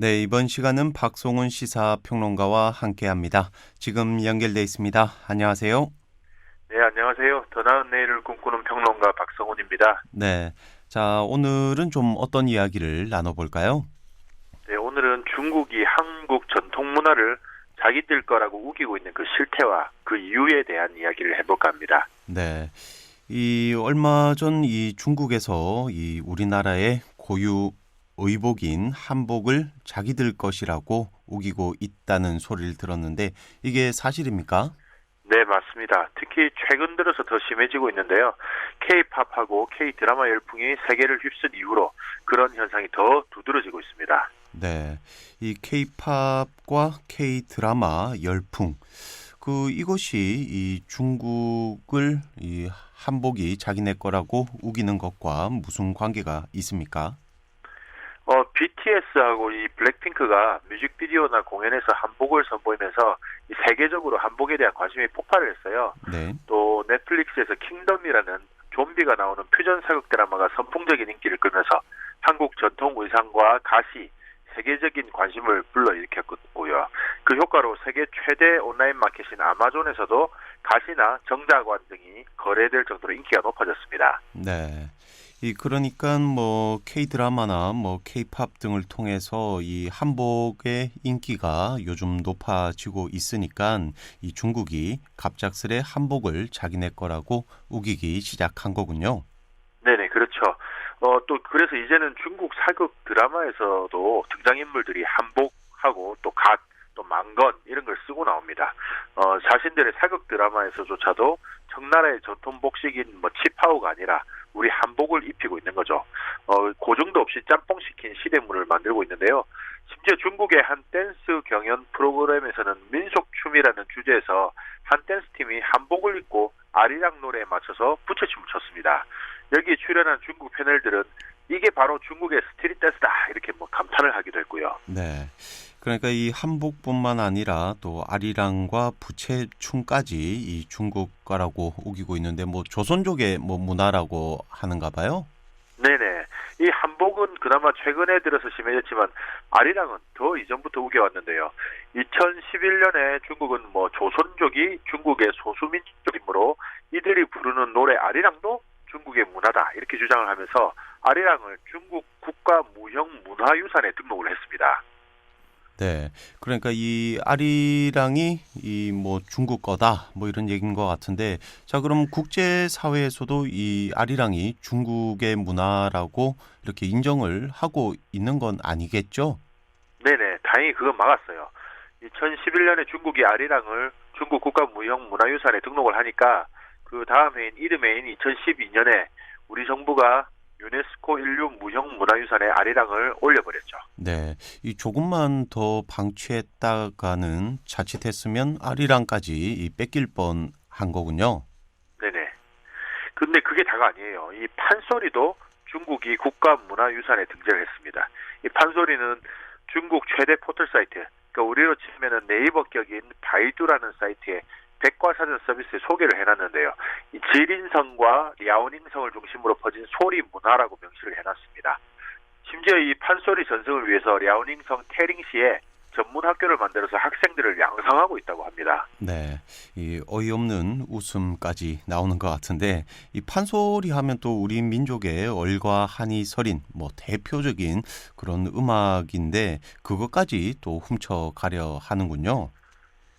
네, 이번 시간은 박송은 시사평론가와 함께합니다. 지금 연결돼 있습니다. 안녕하세요. 네, 안녕하세요. 더 나은 내일을 꿈꾸는 평론가 박성훈입니다. 네, 자, 오늘은 좀 어떤 이야기를 나눠볼까요? 네, 오늘은 중국이 한국 전통 문화를 자기들 거라고 우기고 있는 그 실태와 그 이유에 대한 이야기를 해볼까 합니다. 네, 이 얼마 전 이 중국에서 이 우리나라의 고유 의복인 한복을 자기들 것이라고 우기고 있다는 소리를 들었는데 이게 사실입니까? 네, 맞습니다. 특히 최근 들어서 더 심해지고 있는데요. K-팝하고 K-드라마 열풍이 세계를 휩쓴 이후로 그런 현상이 더 두드러지고 있습니다. 네, 이 K-팝과 K-드라마 열풍, 이것이 이 중국을 이 한복이 자기네 거라고 우기는 것과 무슨 관계가 있습니까? BTS하고 이 블랙핑크가 뮤직비디오나 공연에서 한복을 선보이면서 이 세계적으로 한복에 대한 관심이 폭발을 했어요. 네, 또 넷플릭스에서 킹덤이라는 좀비가 나오는 퓨전 사극 드라마가 선풍적인 인기를 끌면서 한국 전통 의상과 가시, 세계적인 관심을 불러일으켰고요. 그 효과로 세계 최대 온라인 마켓인 아마존에서도 가시나 정자관 등이 거래될 정도로 인기가 높아졌습니다. 네. 그러니까 뭐 K-드라마나 뭐 K-팝 등을 통해서 이 한복의 인기가 요즘 높아지고 있으니까 이 중국이 갑작스레 한복을 자기네 거라고 우기기 시작한 거군요. 네네, 그렇죠. 또 그래서 이제는 중국 사극 드라마에서도 등장인물들이 한복하고 또 갓, 또 망건 이런 걸 쓰고 나옵니다. 자신들의 사극 드라마에서조차도 청나라의 전통 복식인 뭐 치파오가 아니라 우리 한복을 입히고 있는 거죠. 고정도 없이 짬뽕시킨 시대물을 만들고 있는데요. 심지어 중국의 한 댄스 경연 프로그램에서는 민속춤이라는 주제에서 한 댄스팀이 한복을 입고 아리랑 노래에 맞춰서 부채춤을 췄습니다. 여기에 출연한 중국 패널들은 이게 바로 중국의 스트릿 댄스다 이렇게 뭐 감탄을 하기도 했고요. 네. 그러니까 이 한복뿐만 아니라 또 아리랑과 부채춤까지 이 중국 거라고 우기고 있는데 뭐 조선족의 뭐 문화라고 하는가 봐요. 네네. 이 한복은 그나마 최근에 들어서 심해졌지만 아리랑은 더 이전부터 우겨왔는데요. 2011년에 중국은 뭐 조선족이 중국의 소수민족이므로 이들이 부르는 노래 아리랑도 중국의 문화다 이렇게 주장을 하면서 아리랑을 중국 국가 무형 문화유산에 등록을 했습니다. 네. 그러니까 이 아리랑이 이 뭐 중국 거다 뭐 이런 얘기인 것 같은데 자 그럼 국제 사회에서도 이 아리랑이 중국의 문화라고 이렇게 인정을 하고 있는 건 아니겠죠? 네네. 다행히 그건 막았어요. 2011년에 중국이 아리랑을 중국 국가 무형 문화유산에 등록을 하니까 그 다음 해인 이듬 해인 2012년에 우리 정부가 유네스코 인류 무형 문화유산에 아리랑을 올려버렸죠. 네. 이 조금만 더 방치했다가는 자칫했으면 아리랑까지 이 뺏길 뻔한 거군요. 네네. 근데 그게 다가 아니에요. 이 판소리도 중국이 국가 문화유산에 등재를 했습니다. 이 판소리는 중국 최대 포털 사이트, 그러니까 우리로 치면은 네이버격인 바이두라는 사이트에 백과사전 서비스에 소개를 해놨는데요. 이 지린성과 랴오닝성을 중심으로 퍼진 소리 문화라고 명시를 해놨습니다. 심지어 이 판소리 전승을 위해서 랴오닝성 태링시에 전문 학교를 만들어서 학생들을 양성하고 있다고 합니다. 네. 이 어이없는 웃음까지 나오는 것 같은데 이 판소리 하면 또 우리 민족의 얼과 한이 서린 뭐 대표적인 그런 음악인데 그것까지 또 훔쳐가려 하는군요.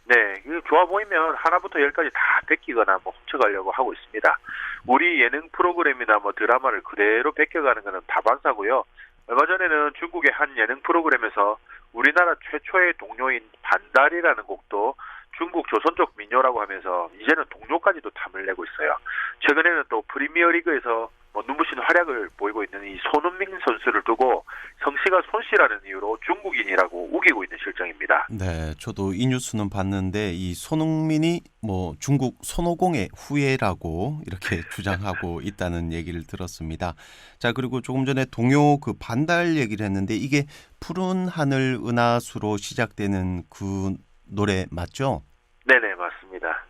네, 이거 좋아 보이면 하나부터 열까지 다 뺏기거나 뭐 훔쳐가려고 하고 있습니다. 우리 예능 프로그램이나 뭐 드라마를 그대로 뺏겨가는 것은 다반사고요. 얼마 전에는 중국의 한 예능 프로그램에서 우리나라 최초의 동요인 반달이라는 곡도 중국 조선족 민요라고 하면서 이제는 동요까지도 탐을 내고 있어요. 최근에는 또 프리미어리그에서 뭐 눈부신 활약을 보이고 있는 이 손흥민 선수를 두고 성씨가 손씨라는 이유로 중국인이라고 우기고 있는 실정입니다. 네, 저도 이 뉴스는 봤는데 이 손흥민이 뭐 중국 손오공의 후예라고 이렇게 주장하고 있다는 얘기를 들었습니다. 자, 그리고 조금 전에 동요 그 반달 얘기를 했는데 이게 푸른 하늘 은하수로 시작되는 그 노래 맞죠? 네네, 맞습니다.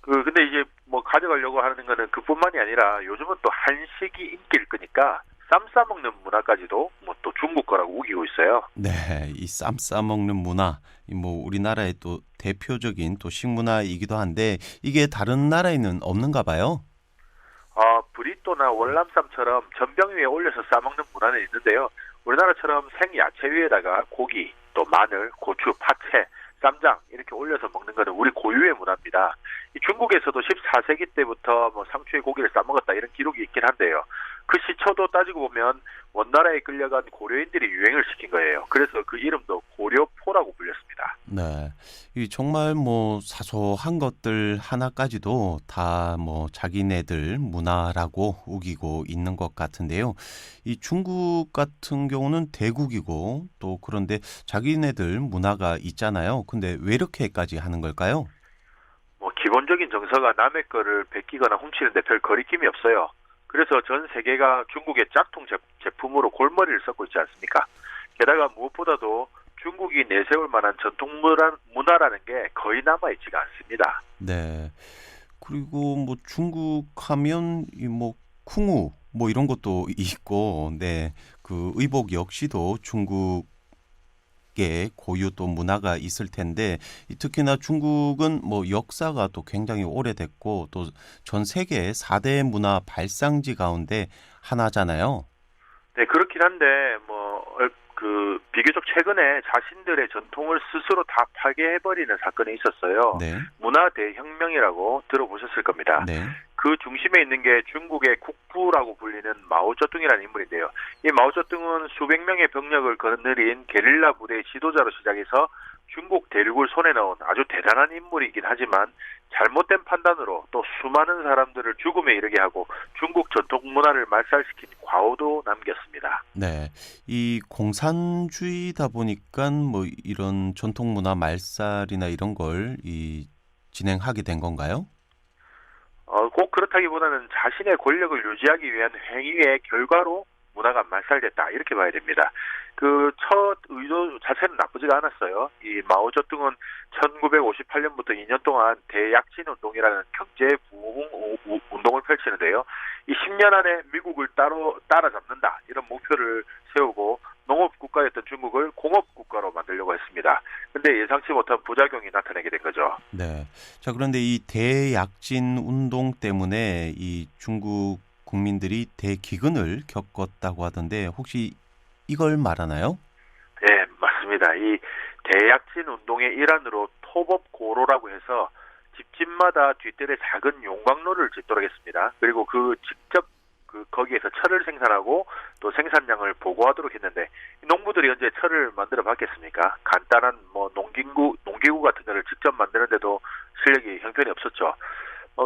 근데 이제 뭐 가져가려고 하는 거는 그뿐만이 아니라 요즘은 또 한식이 인기를 끄니까 쌈 싸먹는 문화까지도 뭐 또 중국 거라고 우기고 있어요. 네, 이 쌈 싸먹는 문화, 이 뭐 우리나라의 또 대표적인 또 식문화이기도 한데 이게 다른 나라에는 없는가 봐요. 브리또나 월남쌈처럼 전병 위에 올려서 싸먹는 문화는 있는데요. 우리나라처럼 생야채 위에다가 고기, 또 마늘, 고추, 파채, 쌈장 이렇게 올려서 먹는 것은 우리 고유의 문화입니다. 이 중국에서도 14세기 때부터 뭐 상추에 고기를 싸먹었다 이런 기록이 있긴 한데요. 그 시초도 따지고 보면 원나라에 끌려간 고려인들이 유행을 시킨 거예요. 그래서 그 이름도 고려포라고 불렸습니다. 네, 이 정말 뭐 사소한 것들 하나까지도 다 뭐 자기네들 문화라고 우기고 있는 것 같은데요. 이 중국 같은 경우는 대국이고 또 그런데 자기네들 문화가 있잖아요. 근데 왜 이렇게까지 하는 걸까요? 뭐 기본적인 정서가 남의 거를 베끼거나 훔치는데 별 거리낌이 없어요. 그래서 전 세계가 중국의 짝퉁 제품으로 골머리를 썩고 있지 않습니까? 게다가 무엇보다도 중국이 내세울 만한 전통 문화라는 게 거의 남아있지가 않습니다. 네. 그리고 뭐 중국 하면 이 뭐 쿵우 뭐 이런 것도 있고, 네. 그 의복 역시도 중국의 고유 또 문화가 있을 텐데 특히나 중국은 뭐 역사가 또 굉장히 오래됐고 또 전 세계 4대 문화 발상지 가운데 하나잖아요. 네, 그렇긴 한데 비교적 최근에 자신들의 전통을 스스로 다 파괴해버리는 사건이 있었어요. 네. 문화 대혁명이라고 들어보셨을 겁니다. 네. 그 중심에 있는 게 중국의 국부라고 불리는 마오쩌둥이라는 인물인데요. 이 마오쩌둥은 수백 명의 병력을 거느린 게릴라 부대의 지도자로 시작해서 중국 대륙을 손에 넣은 아주 대단한 인물이긴 하지만 잘못된 판단으로 또 수많은 사람들을 죽음에 이르게 하고 중국 전통 문화를 말살시킨 과오도 남겼습니다. 네. 이 공산주의다 보니까 뭐 이런 전통 문화 말살이나 이런 걸 진행하게 된 건가요? 꼭 그렇다기보다는 자신의 권력을 유지하기 위한 행위의 결과로 문화가 말살됐다 이렇게 봐야 됩니다. 그 첫 의도 자체는 나쁘지가 않았어요. 이 마오쩌둥은 1958년부터 2년 동안 대약진 운동이라는 경제 부흥 운동을 펼치는데요. 이 10년 안에 미국을 따라잡는다 이런 목표를 세우고 농업 국가였던 중국을 공업 국가로 만들려고 했습니다. 근데 예상치 못한 부작용이 나타나게 된 거죠. 네. 자, 그런데 이 대약진 운동 때문에 이 중국 국민들이 대기근을 겪었다고 하던데 혹시 이걸 말하나요? 네, 맞습니다. 이 대약진 운동의 일환으로 토법고로라고 해서 집집마다 뒷뜰에 작은 용광로를 짓도록 했습니다. 그리고 직접 거기에서 철을 생산하고 또 생산량을 보고하도록 했는데 농부들이 언제 철을 만들어 봤겠습니까? 간단한 뭐 농기구 같은 거를 직접 만드는데도 실력이 형편이 없었죠.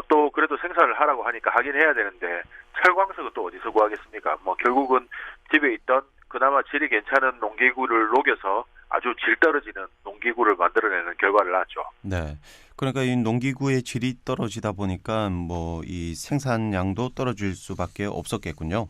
또 그래도 생산을 하라고 하니까 하긴 해야 되는데 철광석은 또 어디서 구하겠습니까? 뭐 결국은 집에 있던 그나마 질이 괜찮은 농기구를 녹여서 아주 질 떨어지는 농기구를 만들어내는 결과를 낳았죠. 네. 그러니까 이 농기구의 질이 떨어지다 보니까 뭐 이 생산량도 떨어질 수밖에 없었겠군요.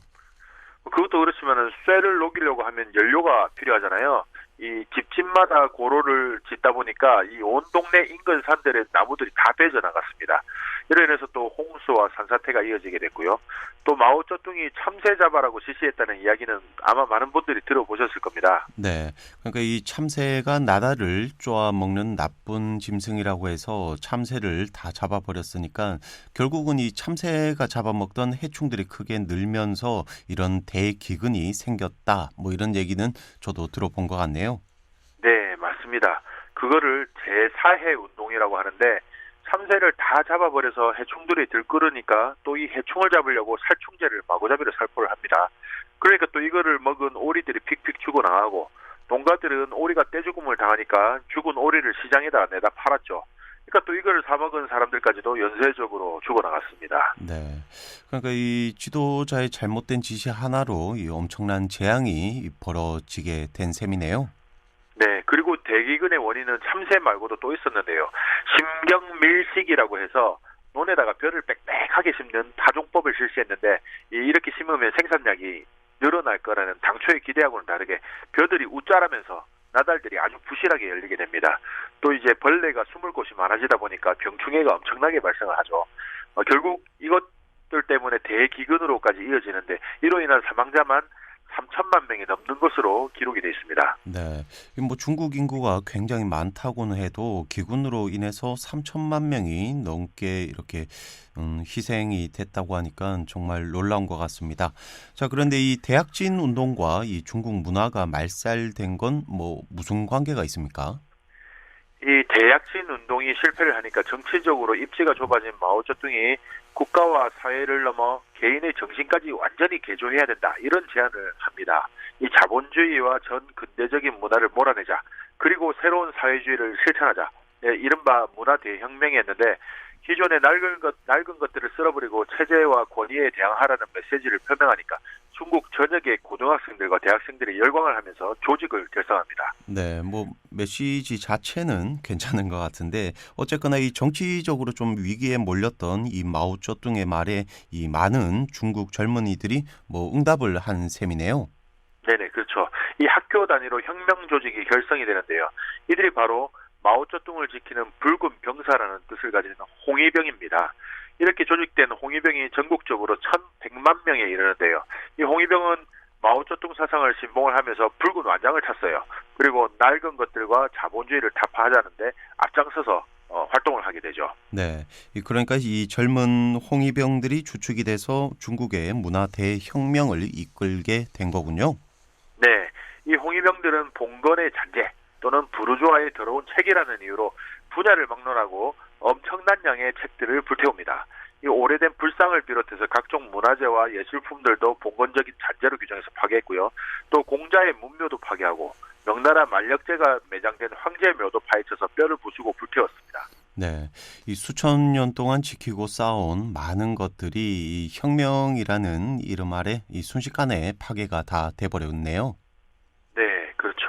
그것도 그렇지만은 쇠를 녹이려고 하면 연료가 필요하잖아요. 이 집집마다 고로를 짓다 보니까 이 온 동네 인근 산들의 나무들이 다 베져 나갔습니다. 이로 인해서 또 홍수와 산사태가 이어지게 됐고요. 또 마오쩌둥이 참새 잡아라고 지시했다는 이야기는 아마 많은 분들이 들어보셨을 겁니다. 네. 그러니까 이 참새가 나다를 쪼아 먹는 나쁜 짐승이라고 해서 참새를 다 잡아버렸으니까 결국은 이 참새가 잡아먹던 해충들이 크게 늘면서 이런 대기근이 생겼다. 뭐 이런 얘기는 저도 들어본 것 같네요. 네, 맞습니다. 그거를 제4해 운동이라고 하는데 참새를 다 잡아버려서 해충들이 들끓으니까 또 이 해충을 잡으려고 살충제를 마구잡이로 살포를 합니다. 그러니까 또 이거를 먹은 오리들이 픽픽 죽어나가고 농가들은 오리가 떼죽음을 당하니까 죽은 오리를 시장에다 내다 팔았죠. 그러니까 또 이걸 사먹은 사람들까지도 연쇄적으로 죽어나갔습니다. 네. 그러니까 이 지도자의 잘못된 지시 하나로 이 엄청난 재앙이 벌어지게 된 셈이네요. 네, 그리고 대기근의 원인은 참새 말고도 또 있었는데요. 심경밀식이라고 해서 논에다가 벼를 빽빽하게 심는 타종법을 실시했는데 이렇게 심으면 생산량이 늘어날 거라는 당초의 기대하고는 다르게 벼들이 웃자라면서 나달들이 아주 부실하게 열리게 됩니다. 또 이제 벌레가 숨을 곳이 많아지다 보니까 병충해가 엄청나게 발생을 하죠. 결국 가족들 때문에 대기근으로까지 이어지는데 이로 인한 사망자만 3천만 명이 넘는 것으로 기록이 되어 있습니다. 네. 뭐 중국 인구가 굉장히 많다고는 해도 기근으로 인해서 3천만 명이 넘게 이렇게 희생이 됐다고 하니까 정말 놀라운 것 같습니다. 자, 그런데 이 대약진 운동과 이 중국 문화가 말살된 건 뭐 무슨 관계가 있습니까? 이 대약진 운동이 실패를 하니까 정치적으로 입지가 좁아진 마오쩌둥이 국가와 사회를 넘어 개인의 정신까지 완전히 개조해야 된다. 이런 제안을 합니다. 이 자본주의와 전 근대적인 문화를 몰아내자. 그리고 새로운 사회주의를 실천하자. 네, 이른바 문화 대혁명이었는데 기존의 낡은 것들을 쓸어버리고 체제와 권위에 대항하라는 메시지를 표명하니까 중국 전역의 고등학생들과 대학생들이 열광을 하면서 조직을 결성합니다. 네, 뭐 메시지 자체는 괜찮은 것 같은데 어쨌거나 이 정치적으로 좀 위기에 몰렸던 이 마오쩌둥의 말에 이 많은 중국 젊은이들이 뭐 응답을 한 셈이네요. 네네, 그렇죠. 이 학교 단위로 혁명 조직이 결성이 되는데요. 이들이 바로 마오쩌둥을 지키는 붉은 병사라는 뜻을 가지는 홍위병입니다. 이렇게 조직된 홍위병이 전국적으로 1,100만 명에 이르는데요. 이 홍위병은 마오쩌둥 사상을 신봉을 하면서 붉은 완장을 찼어요. 그리고 낡은 것들과 자본주의를 타파하자는데 앞장서서 활동을 하게 되죠. 네, 그러니까 이 젊은 홍위병들이 주축이 돼서 중국의 문화 대혁명을 이끌게 된 거군요. 네, 이 홍위병들은 봉건의 잔재 또는 부르주아의 더러운 책이라는 이유로 분야를 막론하고 엄청난 양의 책들을 불태웁니다. 이 오래된 불상을 비롯해서 각종 문화재와 예술품들도 봉건적인 잔재로 규정해서 파괴했고요. 또 공자의 문묘도 파괴하고 명나라 만력제가 매장된 황제의 묘도 파헤쳐서 뼈를 부수고 불태웠습니다. 네, 이 수천 년 동안 지키고 쌓아온 많은 것들이 이 혁명이라는 이름 아래 이 순식간에 파괴가 다 돼버렸네요. 네, 그렇죠.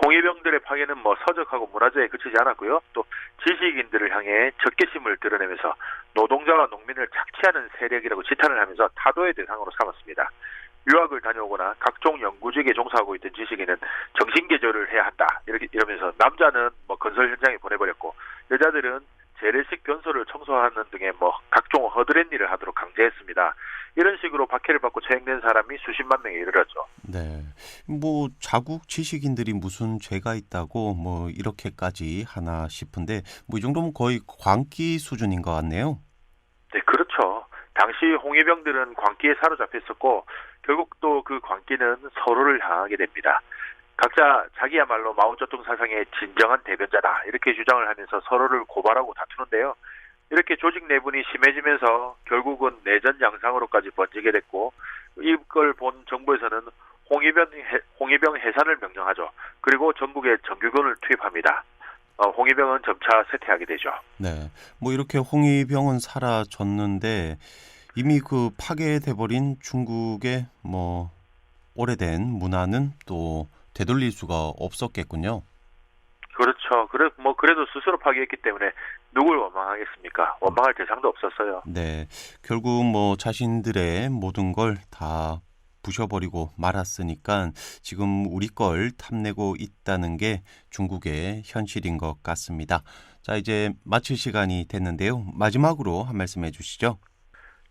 홍위병들의 파괴는 서적하고 문화재에 그치지 않았고요. 또 지식인들을 향해 적개심을 드러내면서 노동자와 농민을 착취하는 세력이라고 지탄을 하면서 타도의 대상으로 삼았습니다. 유학을 다녀오거나 각종 연구직에 종사하고 있던 지식인은 정신개조를 해야 한다. 이러면서 남자는 건설 현장에 보내버렸고 여자들은 재래식 변소를 청소하는 등의 각종 허드렛 일을 하도록 강제했습니다. 이런 식으로 박해를 받고 처형된 사람이 수십만 명에 이르렀죠. 네, 뭐 자국 지식인들이 무슨 죄가 있다고 뭐 이렇게까지 하나 싶은데 뭐 이 정도면 거의 광기 수준인 것 같네요. 네, 그렇죠. 당시 홍위병들은 광기에 사로잡혔었고 결국 또 그 광기는 서로를 향하게 됩니다. 각자 자기야말로 마오쩌둥 사상의 진정한 대변자다 이렇게 주장을 하면서 서로를 고발하고 다투는데요. 이렇게 조직 내분이 심해지면서 결국은 내전 양상으로까지 번지게 됐고 이걸 본 정부에서는 홍위병 해산을 명령하죠. 그리고 전국에 정규군을 투입합니다. 홍위병은 점차 쇠퇴하게 되죠. 네, 뭐 이렇게 홍위병은 사라졌는데 이미 그 파괴돼버린 중국의 뭐 오래된 문화는 또 되돌릴 수가 없었겠군요. 그렇죠. 그래도 스스로 파괴했기 때문에 누굴 원망하겠습니까? 원망할 대상도 없었어요. 네, 결국 뭐 자신들의 모든 걸 다 부셔버리고 말았으니까 지금 우리 걸 탐내고 있다는 게 중국의 현실인 것 같습니다. 자, 이제 마칠 시간이 됐는데요. 마지막으로 한 말씀 해주시죠.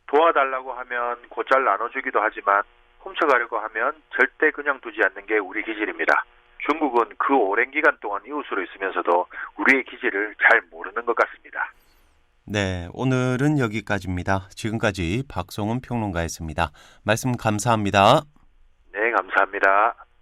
도와달라고 하면 곧잘 나눠주기도 하지만 훔쳐가려고 하면 절대 그냥 두지 않는 게 우리 기질입니다. 중국은 그 오랜 기간 동안 이웃으로 있으면서도 우리의 기질을 잘 모르는 것 같습니다. 네, 오늘은 여기까지입니다. 지금까지 박성훈 평론가였습니다. 말씀 감사합니다. 네, 감사합니다.